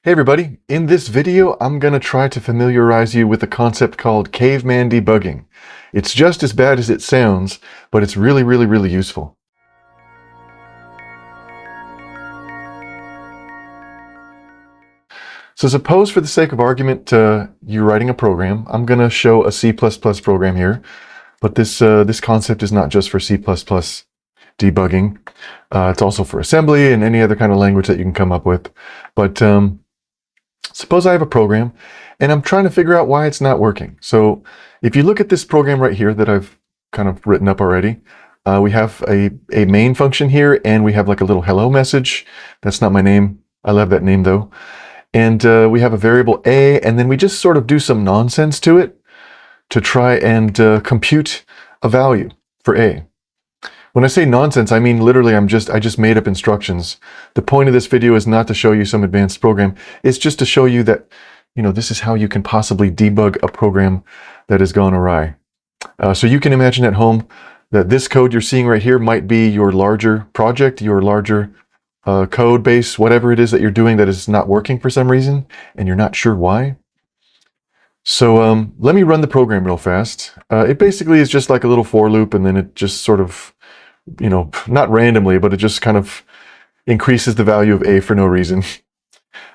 Hey everybody, in this video I'm going to try to familiarize you with a concept called Caveman Debugging. It's just as bad as it sounds, but it's really useful. So suppose for the sake of argument you're writing a program. I'm going to show a C++ program here, but this concept is not just for C++ debugging. It's also for assembly and any other kind of language that you can come up with. But suppose I have a program and I'm trying to figure out why it's not working. So if you look at this program right here that I've kind of written up already, we have a main function here, and we have like a little hello message. That's not my name. I love that name though. And we have a variable a, and then we just sort of do some nonsense to it to try and compute a value for a. When I say nonsense, I mean literally I just made up instructions. The point of this video is not to show you some advanced program. It's just to show you that, this is how you can possibly debug a program that has gone awry. So you can imagine at home that this code you're seeing right here might be your larger project, your larger code base, whatever it is that you're doing that is not working for some reason, and you're not sure why. So let me run the program real fast. It basically is just like a little for loop, and then it just sort of, not randomly, but it just kind of increases the value of a for no reason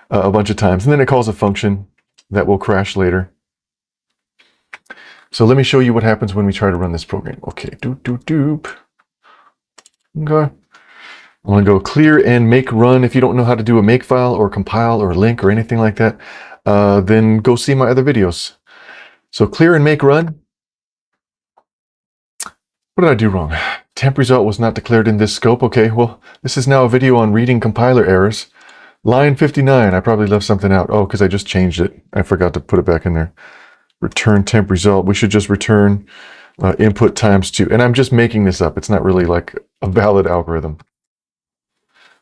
a bunch of times. And then it calls a function that will crash later. So let me show you what happens when we try to run this program. Okay, doop. Okay. I'm going to go clear and make run. If you don't know how to do a makefile or compile or link or anything like that, then go see my other videos. So clear and make run. What did I do wrong? Temp result was not declared in this scope. Okay, well, this is now a video on reading compiler errors. Line 59, I probably left something out. Oh, because I just changed it. I forgot to put it back in there. Return temp result. We should just return input times 2. And I'm just making this up. It's not really like a valid algorithm.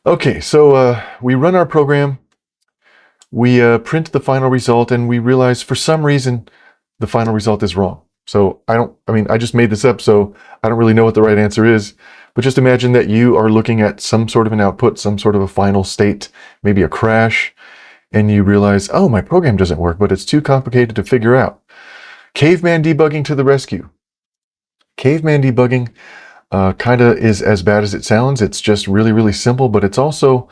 Okay, so we run our program. We print the final result, and we realize for some reason the final result is wrong. So I just made this up, so I don't really know what the right answer is. But just imagine that you are looking at some sort of an output, some sort of a final state, maybe a crash, and you realize, oh, my program doesn't work, but it's too complicated to figure out. Caveman debugging to the rescue. Caveman debugging kind of is as bad as it sounds. It's just really simple, but it's also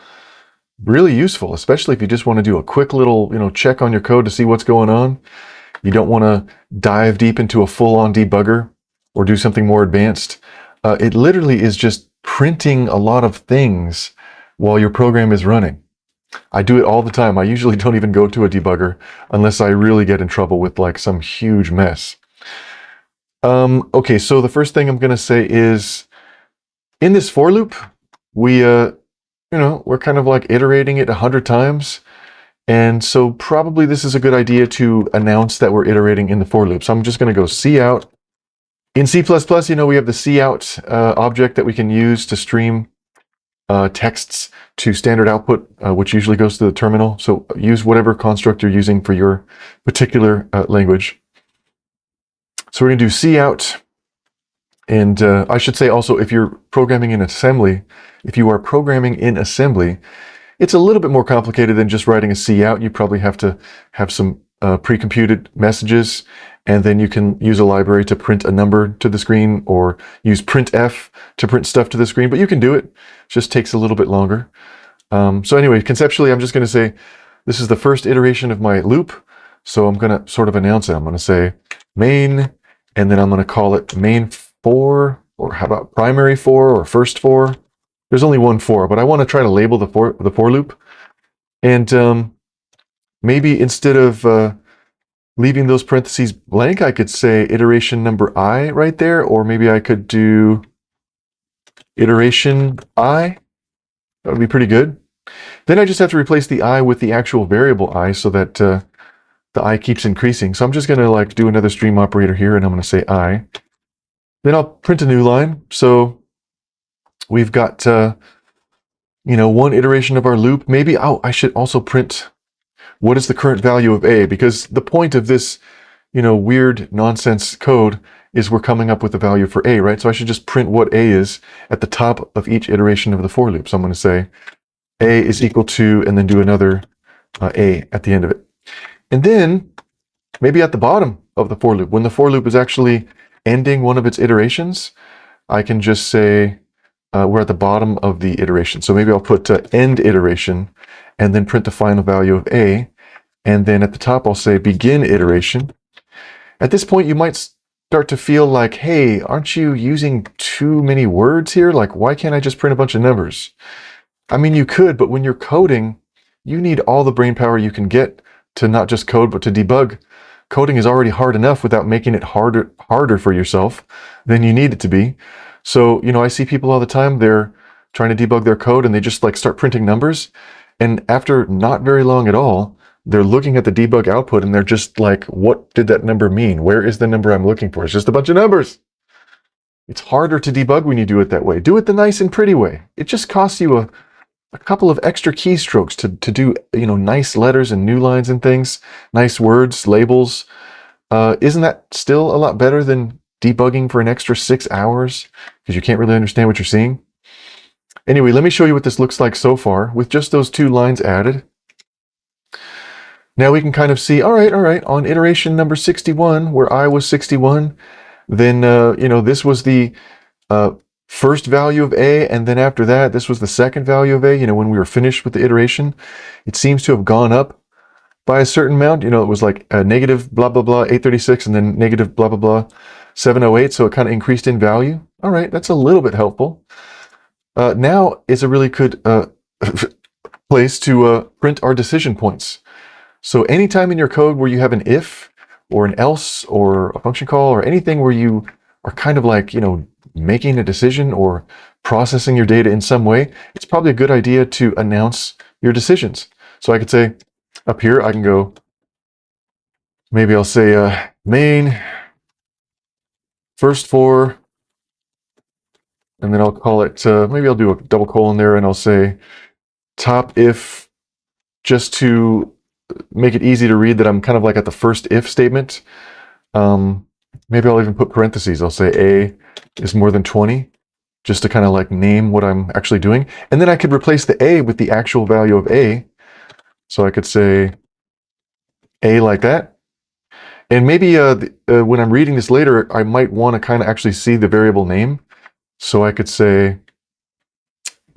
really useful, especially if you just want to do a quick little, check on your code to see what's going on. You don't want to dive deep into a full-on debugger or do something more advanced. It literally is just printing a lot of things while your program is running. I do it all the time. I usually don't even go to a debugger unless I really get in trouble with like some huge mess. Okay, so the first thing I'm going to say is in this for loop, we're kind of like iterating it 100 times. And so probably this is a good idea to announce that we're iterating in the for loop. So I'm just going to go cout. In C++, we have the cout object that we can use to stream texts to standard output, which usually goes to the terminal. So use whatever construct you're using for your particular language. So we're going to do cout. And I should say also, if you're programming in assembly, it's a little bit more complicated than just writing a cout. You probably have to have some pre-computed messages, and then you can use a library to print a number to the screen, or use printf to print stuff to the screen, but you can do it. It just takes a little bit longer. So anyway, conceptually, I'm just going to say this is the first iteration of my loop, so I'm going to sort of announce it. I'm going to say main, and then I'm going to call it main for, or how about primary for, or first for. There's only one for, but I want to try to label the for loop. And maybe instead of leaving those parentheses blank, I could say iteration number I right there, or maybe I could do iteration I. That would be pretty good. Then I just have to replace the I with the actual variable I so that the I keeps increasing. So I'm just going to like do another stream operator here, and I'm going to say I. Then I'll print a new line. So we've got, one iteration of our loop. Maybe, I should also print what is the current value of a, because the point of this, weird nonsense code is we're coming up with a value for a, right? So I should just print what a is at the top of each iteration of the for loop. So I'm going to say a is equal to, and then do another a at the end of it. And then maybe at the bottom of the for loop, when the for loop is actually ending one of its iterations, I can just say we're at the bottom of the iteration. So maybe I'll put end iteration and then print the final value of a. And then at the top, I'll say begin iteration. At this point, you might start to feel like, hey, aren't you using too many words here? Like, why can't I just print a bunch of numbers? I mean, you could, but when you're coding, you need all the brain power you can get to not just code, but to debug. Coding is already hard enough without making it harder for yourself than you need it to be. So, I see people all the time, they're trying to debug their code and they just like start printing numbers. And after not very long at all, they're looking at the debug output and they're just like, what did that number mean? Where is the number I'm looking for? It's just a bunch of numbers. It's harder to debug when you do it that way. Do it the nice and pretty way. It just costs you a couple of extra keystrokes to do, nice letters and new lines and things, nice words, labels. Isn't that still a lot better than debugging for an extra 6 hours because you can't really understand what you're seeing? Anyway, let me show you what this looks like so far with just those 2 lines added. Now we can kind of see, all right, on iteration number 61, where I was 61, then, this was the first value of a, and then after that, this was the second value of a, when we were finished with the iteration. It seems to have gone up by a certain amount. It was like negative blah, blah, blah, 836, and then negative blah, blah, blah, 708, so it kind of increased in value. All right, that's a little bit helpful. Now is a really good place to print our decision points. So anytime in your code where you have an if or an else or a function call or anything where you are kind of like, making a decision or processing your data in some way, it's probably a good idea to announce your decisions. So I could say up here, I can go, maybe I'll say main first for, and then I'll call it, maybe I'll do a double colon there and I'll say top if, just to make it easy to read that I'm kind of like at the first if statement. Maybe I'll even put parentheses. I'll say a is more than 20, just to kind of like name what I'm actually doing. And then I could replace the a with the actual value of a. So I could say a like that. And maybe when I'm reading this later, I might want to kind of actually see the variable name. So I could say,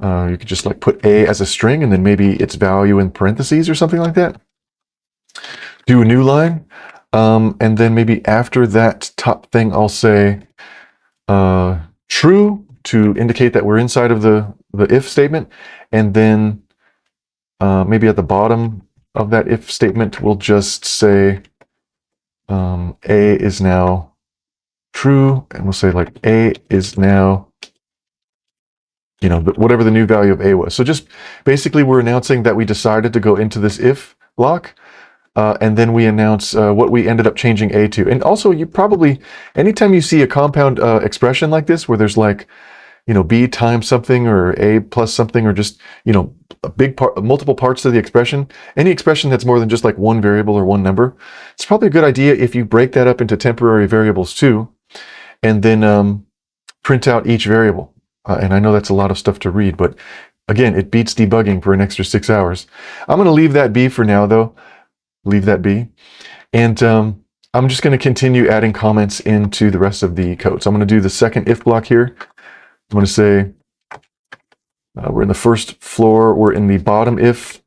you could just like put a as a string and then maybe its value in parentheses or something like that. Do a new line. And then maybe after that top thing, I'll say true to indicate that we're inside of the if statement. And then maybe at the bottom of that if statement, we'll just say a is now true. And we'll say like a is now, whatever the new value of a was. So just basically we're announcing that we decided to go into this if block. And then we announce what we ended up changing a to. And also, you probably, anytime you see a compound expression like this, where there's like, b times something or a plus something, or just, a big part, multiple parts to the expression, any expression that's more than just like one variable or one number, it's probably a good idea if you break that up into temporary variables too, and then print out each variable. And I know that's a lot of stuff to read, but again, it beats debugging for an extra 6 hours. I'm going to leave that be for now, though. Leave that be. And I'm just going to continue adding comments into the rest of the code. So I'm going to do the second if block here. I'm going to say we're in the first floor, we're in the bottom if,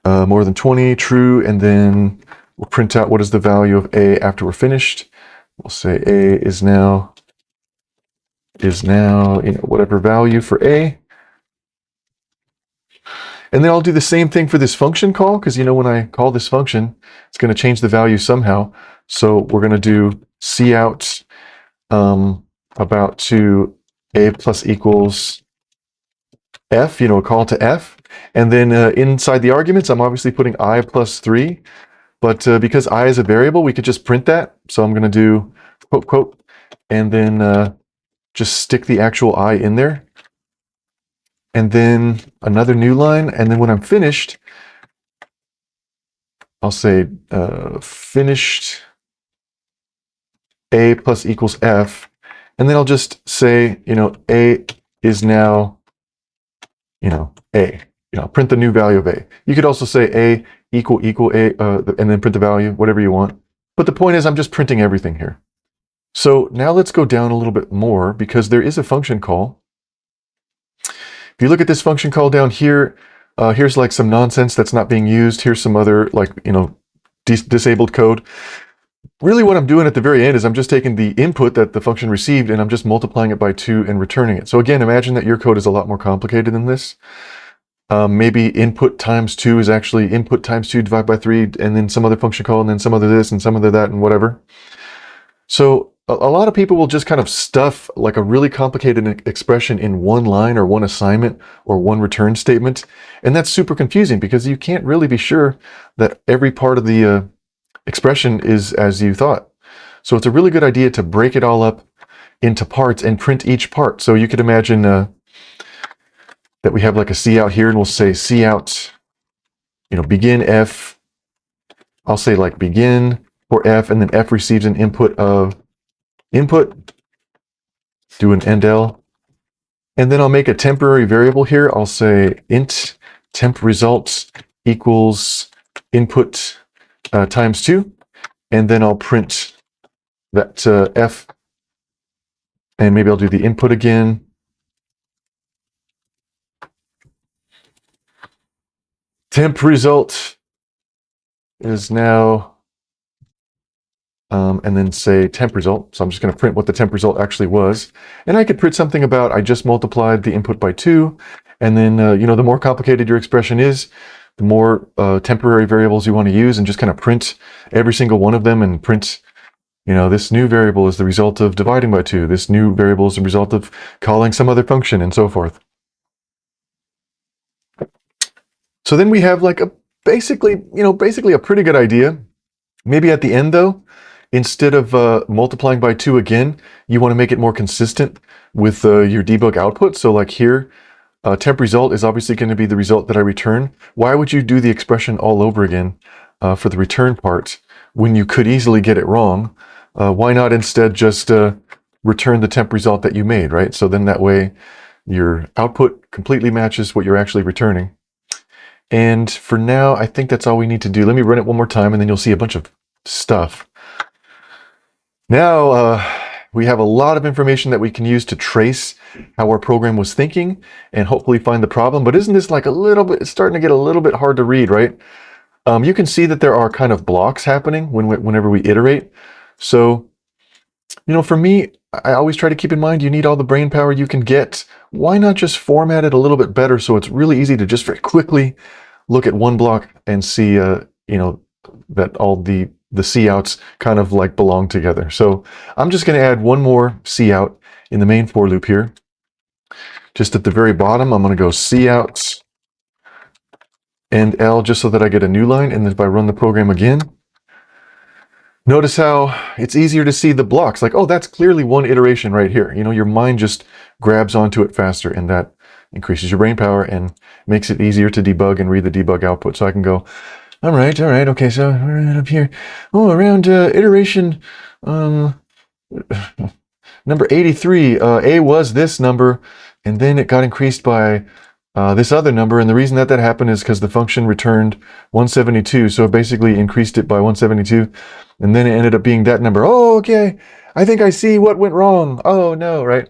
more than 20, true, and then we'll print out what is the value of a after we're finished. We'll say a is now, whatever value for a. And then I'll do the same thing for this function call, because when I call this function, it's going to change the value somehow. So we're going to do cout about to a plus equals f, a call to f. And then inside the arguments, I'm obviously putting I plus 3. But because I is a variable, we could just print that. So I'm going to do quote, quote, and then just stick the actual I in there. And then another new line. And then when I'm finished, I'll say finished a plus equals f. And then I'll just say, a is now, a print the new value of A. You could also say A equal A, and then print the value, whatever you want. But the point is I'm just printing everything here. So now let's go down a little bit more because there is a function call. If you look at this function call down here, here's like some nonsense that's not being used. Here's some other disabled code. Really what I'm doing at the very end is I'm just taking the input that the function received and I'm just multiplying it by 2 and returning it. So again, imagine that your code is a lot more complicated than this. Maybe input times 2 is actually input times 2 divided by 3, and then some other function call, and then some other this and some other that and whatever. So a lot of people will just kind of stuff like a really complicated expression in one line or one assignment or one return statement. And that's super confusing because you can't really be sure that every part of the expression is as you thought. So it's a really good idea to break it all up into parts and print each part. So you could imagine that we have like a cout here, and we'll say cout, begin F. I'll say like begin for F, and then F receives an input of input, do an endl, and then I'll make a temporary variable here. I'll say int temp results equals input times 2, and then I'll print that F, and maybe I'll do the input again. Temp result is now, and then say temp result. So I'm just going to print what the temp result actually was. And I could print something about I just multiplied the input by 2. And then, the more complicated your expression is, the more temporary variables you want to use, and just kind of print every single one of them and print, this new variable is the result of dividing by 2. This new variable is the result of calling some other function, and so forth. So then we have like basically a pretty good idea. Maybe at the end though, instead of multiplying by 2 again, you want to make it more consistent with your debug output. So like here, temp result is obviously going to be the result that I return. Why would you do the expression all over again for the return part when you could easily get it wrong? Why not instead just return the temp result that you made, right? So then that way your output completely matches what you're actually returning. And for now, I think that's all we need to do. Let me run it one more time, and then you'll see a bunch of stuff. Now, we have a lot of information that we can use to trace how our program was thinking and hopefully find the problem. But isn't this like it's starting to get a little bit hard to read, right? You can see that there are kind of blocks happening whenever we iterate. So, for me, I always try to keep in mind you need all the brain power you can get. Why not just format it a little bit better so it's really easy to just very quickly look at one block and see, that all the couts kind of like belong together. So I'm just going to add one more cout in the main for loop here. Just at the very bottom, I'm going to go cout and L just so that I get a new line. And then if I run the program again, notice how it's easier to see the blocks. Like, oh, that's clearly one iteration right here. Your mind just grabs onto it faster, and that increases your brain power and makes it easier to debug and read the debug output. So I can go, all right, okay, so we're right up here. Oh, around iteration number 83, A was this number, and then it got increased by this other number, and the reason that happened is because the function returned 172, so it basically increased it by 172, and then it ended up being that number. Oh, okay, I think I see what went wrong. Oh, no, right?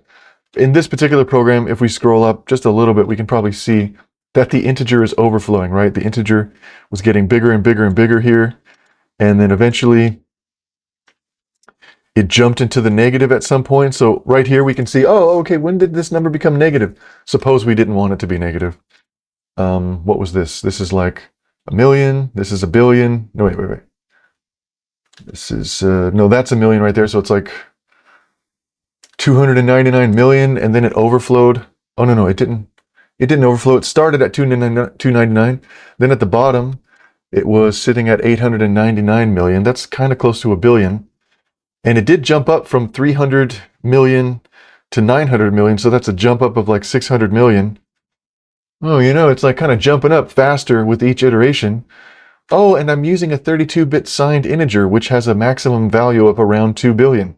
In this particular program, if we scroll up just a little bit, we can probably see that the integer is overflowing, right? The integer was getting bigger and bigger and bigger here, and then eventually it jumped into the negative at some point. So right here we can see, oh, okay, when did this number become negative? Suppose we didn't want it to be negative. What was this? This is like a million. This is a billion. No, wait. This is, no, that's a million right there. So it's like 299 million, and then it overflowed. Oh, no, it didn't overflow. It started at 299. Then at the bottom, it was sitting at 899 million. That's kind of close to a billion. And it did jump up from 300 million to 900 million. So that's a jump up of like 600 million. Oh, it's like kind of jumping up faster with each iteration. Oh, and I'm using a 32-bit signed integer, which has a maximum value of around 2 billion.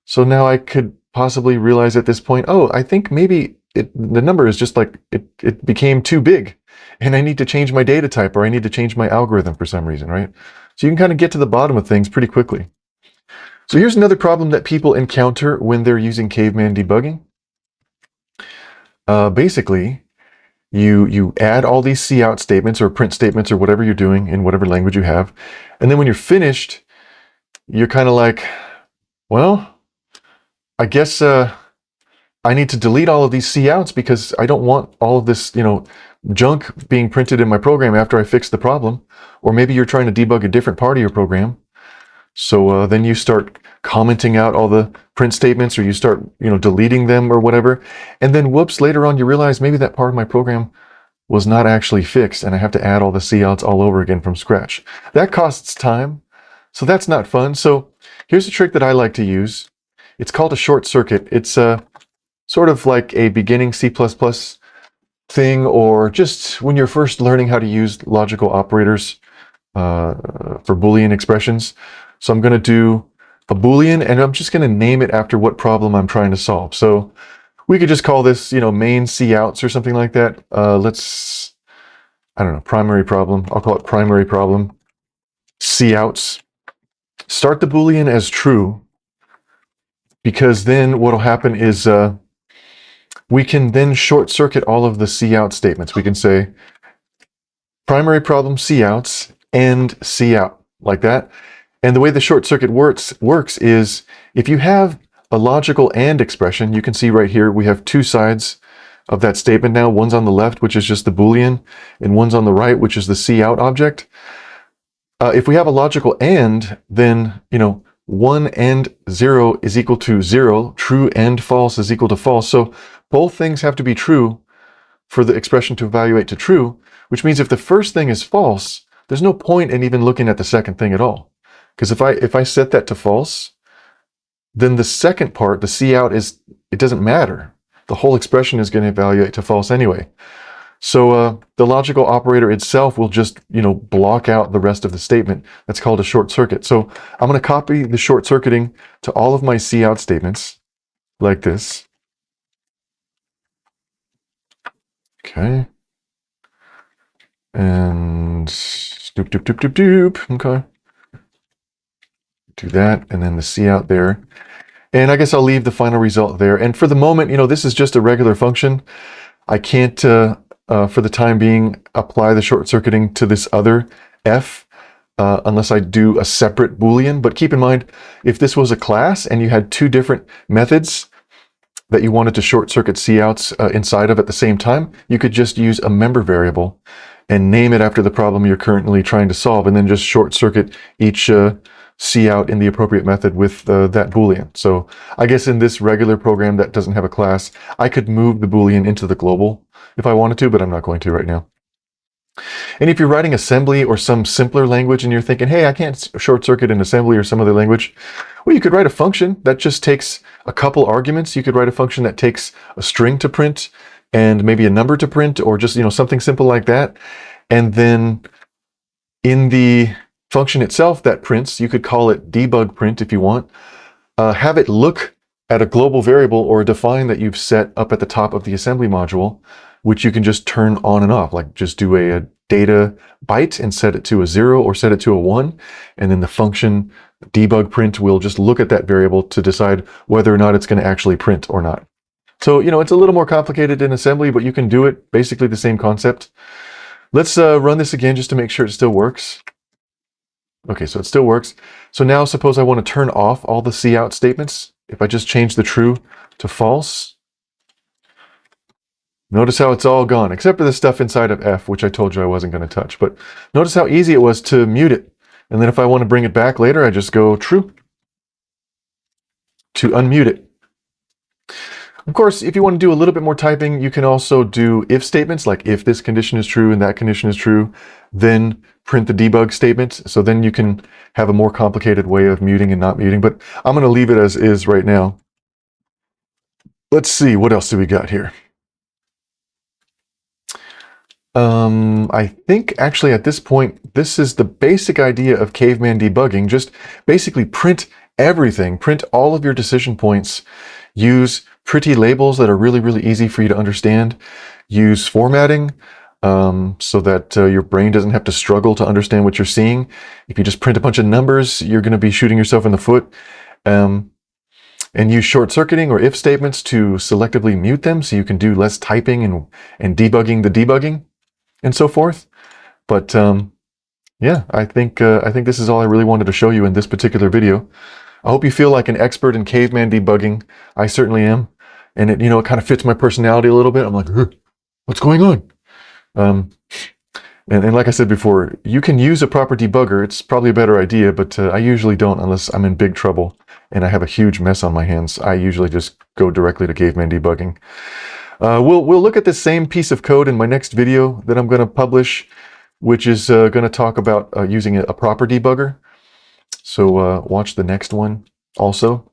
So now I could possibly realize at this point, oh, I think maybe the number is just like, it became too big. and I need to change my data type, or I need to change my algorithm for some reason, right? So you can kind of get to the bottom of things pretty quickly. So here's another problem that people encounter when they're using Caveman debugging. Basically, you add all these cout statements or print statements or whatever you're doing in whatever language you have, and then when you're finished, you're kind of like, well, I guess I need to delete all of these couts because I don't want all of this, junk being printed in my program after I fix the problem. Or maybe you're trying to debug a different part of your program. So then you start commenting out all the print statements, or you start, deleting them or whatever. And then whoops, later on you realize maybe that part of my program was not actually fixed and I have to add all the couts all over again from scratch. That costs time. So that's not fun. So here's a trick that I like to use. It's called a short circuit. It's sort of like a beginning C++ thing, or just when you're first learning how to use logical operators for Boolean expressions. So I'm going to do a Boolean, and I'm just going to name it after what problem I'm trying to solve. So we could just call this, main couts or something like that. I don't know, primary problem. I'll call it primary problem. Couts. Start the Boolean as true, because then what'll happen is we can then short circuit all of the cout statements. We can say primary problem couts and cout, like that. And the way the short circuit works is if you have a logical AND expression, you can see right here we have two sides of that statement now. One's on the left, which is just the Boolean, and one's on the right, which is the cout object. If we have a logical AND, then 1 and 0 is equal to 0. True and false is equal to false. So both things have to be true for the expression to evaluate to true, which means if the first thing is false, there's no point in even looking at the second thing at all. Because if I set that to false, then the second part, the cout, it doesn't matter. The whole expression is going to evaluate to false anyway. So the logical operator itself will just, block out the rest of the statement. That's called a short circuit. So I'm going to copy the short circuiting to all of my cout statements like this. Okay. And doop, doop, doop, doop, doop. Okay. Do that, and then the cout there. And I guess I'll leave the final result there. And for the moment, this is just a regular function. I can't, for the time being, apply the short circuiting to this other f unless I do a separate Boolean. But keep in mind, if this was a class and you had two different methods that you wanted to short circuit couts inside of at the same time, you could just use a member variable and name it after the problem you're currently trying to solve, and then just short circuit each cout in the appropriate method with that Boolean. So I guess in this regular program that doesn't have a class, I could move the Boolean into the global if I wanted to, but I'm not going to right now. And if you're writing assembly or some simpler language and you're thinking, hey, I can't short circuit in assembly or some other language, well, you could write a function that just takes a couple arguments. You could write a function that takes a string to print and maybe a number to print, or just, something simple like that. And then in the function itself that prints, you could call it debug print if you want. Have it look at a global variable or a define that you've set up at the top of the assembly module, which you can just turn on and off, like just do a data byte and set it to a 0 or set it to a 1. And then the function debug print will just look at that variable to decide whether or not it's going to actually print or not. So, it's a little more complicated in assembly, but you can do it. Basically the same concept. Let's run this again just to make sure it still works. Okay, so it still works. So now suppose I want to turn off all the cout statements. If I just change the true to false, notice how it's all gone, except for the stuff inside of f, which I told you I wasn't going to touch. But notice how easy it was to mute it. And then if I want to bring it back later, I just go true to unmute it. Of course, if you want to do a little bit more typing, you can also do if statements, like if this condition is true and that condition is true, then print the debug statement. So then you can have a more complicated way of muting and not muting, but I'm going to leave it as is right now. Let's see, what else do we got here? I think actually at this point, this is the basic idea of Caveman debugging. Just basically print everything, print all of your decision points, use pretty labels that are really, really easy for you to understand, use formatting, so that your brain doesn't have to struggle to understand what you're seeing. If you just print a bunch of numbers, you're going to be shooting yourself in the foot. And use short circuiting or if statements to selectively mute them so you can do less typing and debugging the debugging and so forth. But yeah, I think this is all I really wanted to show you in this particular video. I hope you feel like an expert in caveman debugging. I certainly am. And it, it kind of fits my personality a little bit. I'm like, what's going on? And like I said before, you can use a proper debugger. It's probably a better idea, but I usually don't unless I'm in big trouble and I have a huge mess on my hands. I usually just go directly to Caveman Debugging. We'll look at the same piece of code in my next video that I'm going to publish, which is going to talk about using a proper debugger. So watch the next one also.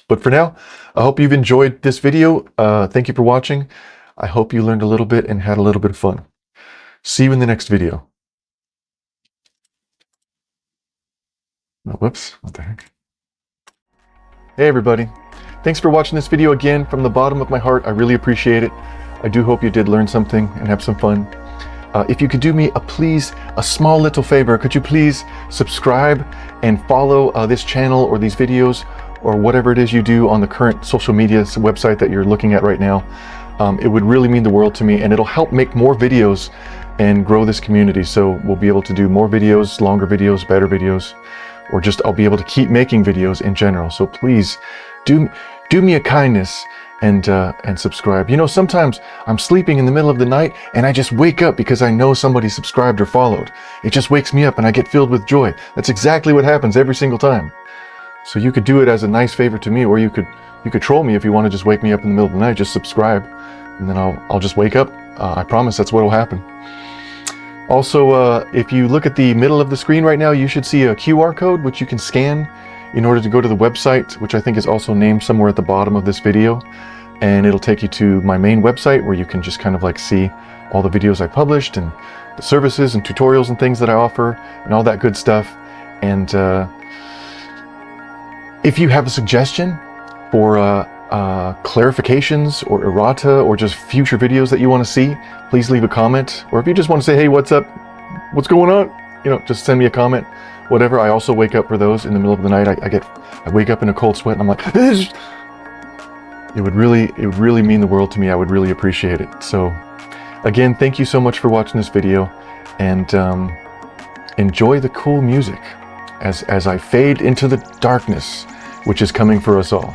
But for now, I hope you've enjoyed this video. Thank you for watching. I hope you learned a little bit and had a little bit of fun. See you in the next video. Oh, whoops, what the heck? Hey everybody. Thanks for watching this video again. From the bottom of my heart, I really appreciate it. I do hope you did learn something and have some fun. If you could do me a small little favor, could you please subscribe and follow this channel or these videos or whatever it is you do on the current social media website that you're looking at right now. It would really mean the world to me, and it'll help make more videos and grow this community, so we'll be able to do more videos, longer videos, better videos, or just I'll be able to keep making videos in general. So please do me a kindness and subscribe. Sometimes I'm sleeping in the middle of the night and I just wake up because I know somebody subscribed or followed. It just wakes me up and I get filled with joy. That's exactly what happens every single time. So you could do it as a nice favor to me, or you could troll me if you want to just wake me up in the middle of the night. Just subscribe and then I'll just wake up. I promise that's what will happen. Also, if you look at the middle of the screen right now, you should see a QR code which you can scan in order to go to the website, which I think is also named somewhere at the bottom of this video. And it'll take you to my main website where you can just kind of like see all the videos I published and the services and tutorials and things that I offer and all that good stuff. And if you have a suggestion for clarifications or errata or just future videos that you want to see, please leave a comment. Or if you just want to say, hey, what's up? What's going on? Just send me a comment, whatever. I also wake up for those in the middle of the night. I wake up in a cold sweat and I'm like, it would really mean the world to me. I would really appreciate it. So again, thank you so much for watching this video, and enjoy the cool music as I fade into the darkness, which is coming for us all.